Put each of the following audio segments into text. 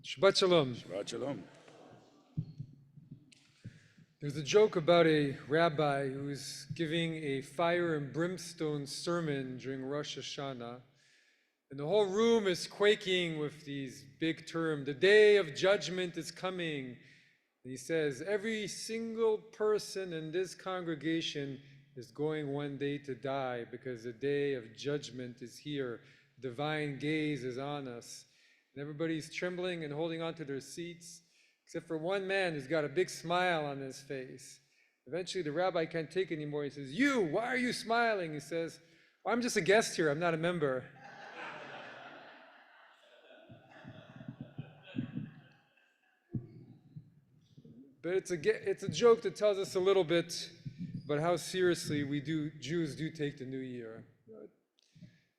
Shabbat Shalom. Shabbat Shalom. There's a joke about a rabbi who's giving a fire and brimstone sermon during Rosh Hashanah, and the whole room is quaking with these big terms. The day of judgment is coming. And he says, every single person in this congregation is going one day to die because the day of judgment is here. Divine gaze is on us. And everybody's trembling and holding on to their seats, except for one man who's got a big smile on his face. Eventually the rabbi can't take it anymore. He says, "You, why are you smiling?" He says, "Well, I'm just a guest here, I'm not a member." But it's a joke that tells us a little bit about how seriously Jews do take the new year.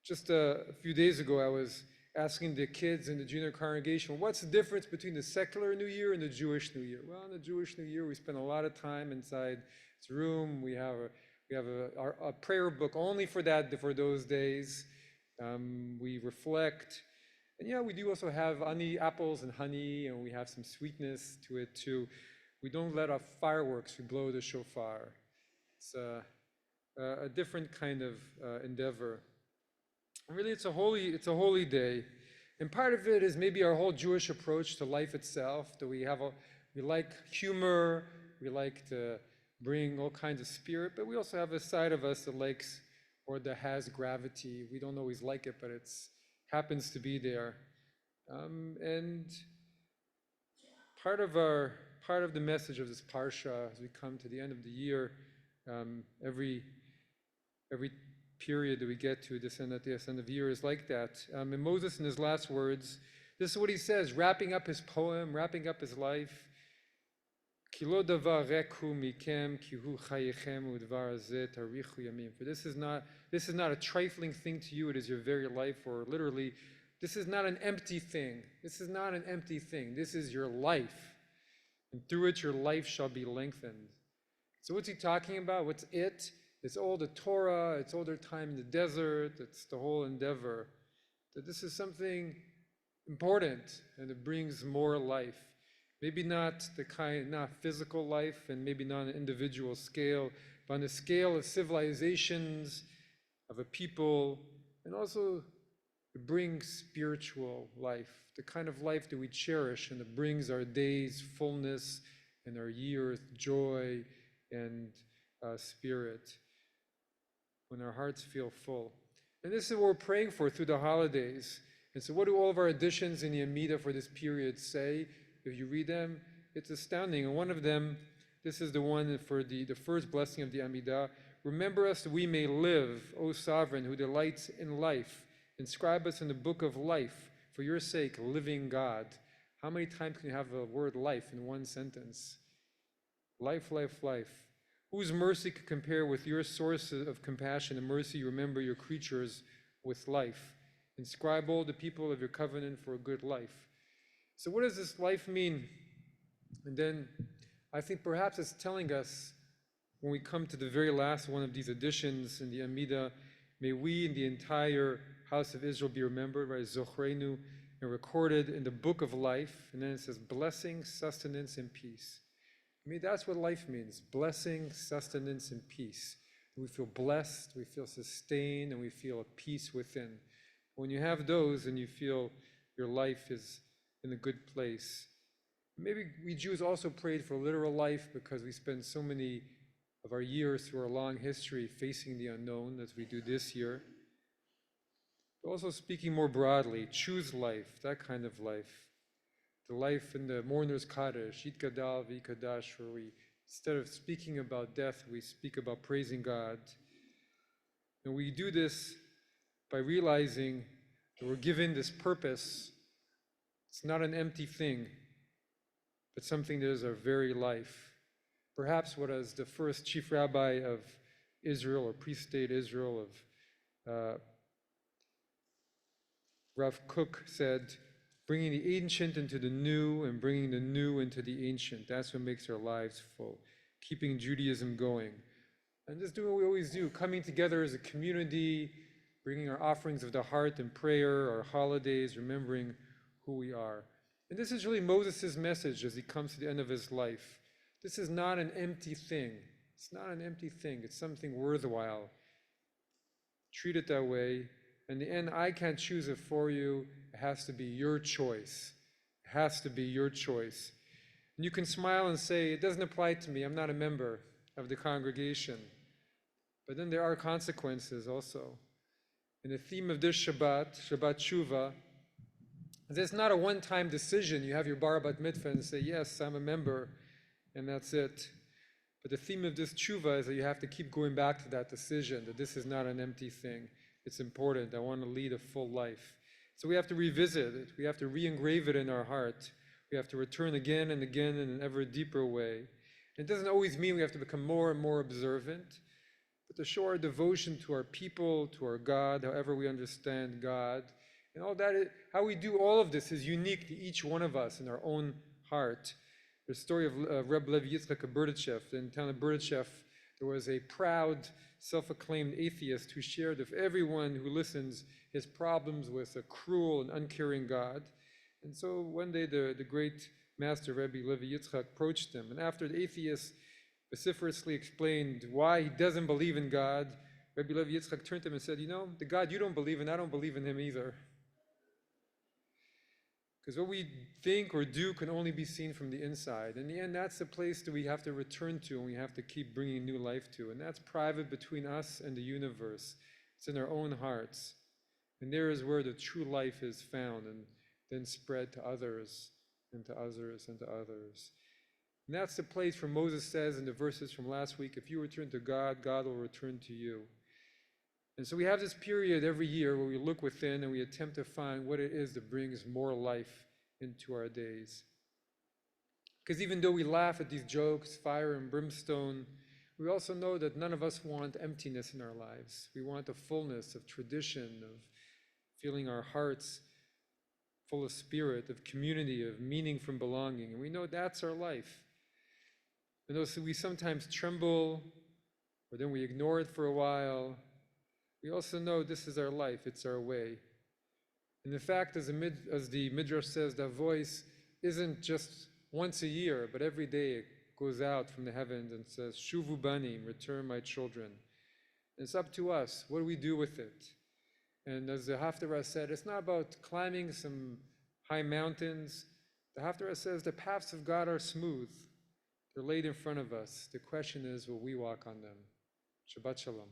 Just a few days ago, I was asking the kids in the junior congregation, what's the difference between the secular New Year and the Jewish New Year? Well, in the Jewish New Year, we spend a lot of time inside this room. We have a prayer book only for those days. We reflect. And yeah, we do also have apples and honey, and we have some sweetness to it too. We don't let off fireworks, we blow the shofar. It's a different kind of endeavor. And really, it's a holy day. And part of it is maybe our whole Jewish approach to life itself, that we like humor, we like to bring all kinds of spirit, but we also have a side of us that likes, or that has gravity. We don't always like it, but it happens to be there. And part of the message of this parsha, as we come to the end of the year, every period that we get to at the end of the year is like that. And Moses, in his last words, this is what he says, wrapping up his poem, wrapping up his life. For this is not a trifling thing to you, it is your very life, or literally, this is not an empty thing. This is not an empty thing. This is your life. And through it, your life shall be lengthened. So what's he talking about? What's it? It's all the Torah, it's all their time in the desert, it's the whole endeavor. That this is something important and it brings more life. Maybe not physical life, and maybe not on an individual scale, but on the scale of civilizations, of a people, and also it brings spiritual life, the kind of life that we cherish, and it brings our days fullness and our years joy and spirit, when our hearts feel full. And this is what we're praying for through the holidays. And so what do all of our additions in the Amidah for this period say? If you read them, it's astounding. And one of them, this is the one for the first blessing of the Amidah. Remember us that we may live, O Sovereign, who delights in life. Inscribe us in the book of life, for your sake, living God. How many times can you have the word life in one sentence? Life, life, life. Whose mercy could compare with your source of compassion and mercy? Remember your creatures with life. Inscribe all the people of your covenant for a good life. So what does this life mean? And then I think perhaps it's telling us, when we come to the very last one of these editions in the Amidah, may we in the entire house of Israel be remembered, right? Zochreinu, and recorded in the book of life. And then it says blessing, sustenance, and peace. I mean, that's what life means, blessing, sustenance, and peace. We feel blessed, we feel sustained, and we feel a peace within. When you have those, and you feel your life is in a good place. Maybe we Jews also prayed for literal life because we spend so many of our years through our long history facing the unknown, as we do this year. But also speaking more broadly, choose life, that kind of life. The life in the mourner's Kaddish, Yit Gadal V'Kadash, where we, instead of speaking about death, we speak about praising God. And we do this by realizing that we're given this purpose. It's not an empty thing, but something that is our very life. Perhaps what as the first chief rabbi of Israel, or priest-state Israel, of Rav Kook said, bringing the ancient into the new and bringing the new into the ancient. That's what makes our lives full, keeping Judaism going. And just doing what we always do, coming together as a community, bringing our offerings of the heart and prayer, our holidays, remembering who we are. And this is really Moses' message as he comes to the end of his life. This is not an empty thing. It's not an empty thing. It's something worthwhile. Treat it that way. In the end, I can't choose it for you. It has to be your choice. It has to be your choice. And you can smile and say, it doesn't apply to me. I'm not a member of the congregation. But then there are consequences also. And the theme of this Shabbat, Shabbat Tshuva, it's not a one-time decision. You have your bar bat mitzvah and say, yes, I'm a member, and that's it. But the theme of this tshuva is that you have to keep going back to that decision, that this is not an empty thing. It's important. I want to lead a full life. So we have to revisit it. We have to re-engrave it in our heart. We have to return again and again in an ever deeper way. And it doesn't always mean we have to become more and more observant, but to show our devotion to our people, to our God, however we understand God. And all that, how we do all of this is unique to each one of us in our own heart. The story of Rabbi Yitzchak of Berdichev. In the town of Berdichev, there was a proud, self-acclaimed atheist who shared with everyone who listens his problems with a cruel and uncaring God. And so one day the great master, Rabbi Levi Yitzchak, approached him. And after the atheist vociferously explained why he doesn't believe in God, Rabbi Levi Yitzchak turned to him and said, you know, the God you don't believe in, I don't believe in him either. Because what we think or do can only be seen from the inside. In the end, that's the place that we have to return to and we have to keep bringing new life to. And that's private between us and the universe. It's in our own hearts. And there is where the true life is found and then spread to others and to others and to others. And that's the place where Moses says in the verses from last week, if you return to God, God will return to you. And so we have this period every year where we look within and we attempt to find what it is that brings more life into our days. Because even though we laugh at these jokes, fire and brimstone, we also know that none of us want emptiness in our lives. We want a fullness of tradition, of feeling our hearts full of spirit, of community, of meaning from belonging. And we know that's our life. And though we sometimes tremble, or then we ignore it for a while, we also know this is our life, it's our way. And in fact, as the Midrash says, that voice isn't just once a year, but every day it goes out from the heavens and says, Shuvu banim, return my children. And it's up to us. What do we do with it? And as the Haftarah said, it's not about climbing some high mountains. The Haftarah says the paths of God are smooth. They're laid in front of us. The question is, will we walk on them? Shabbat Shalom.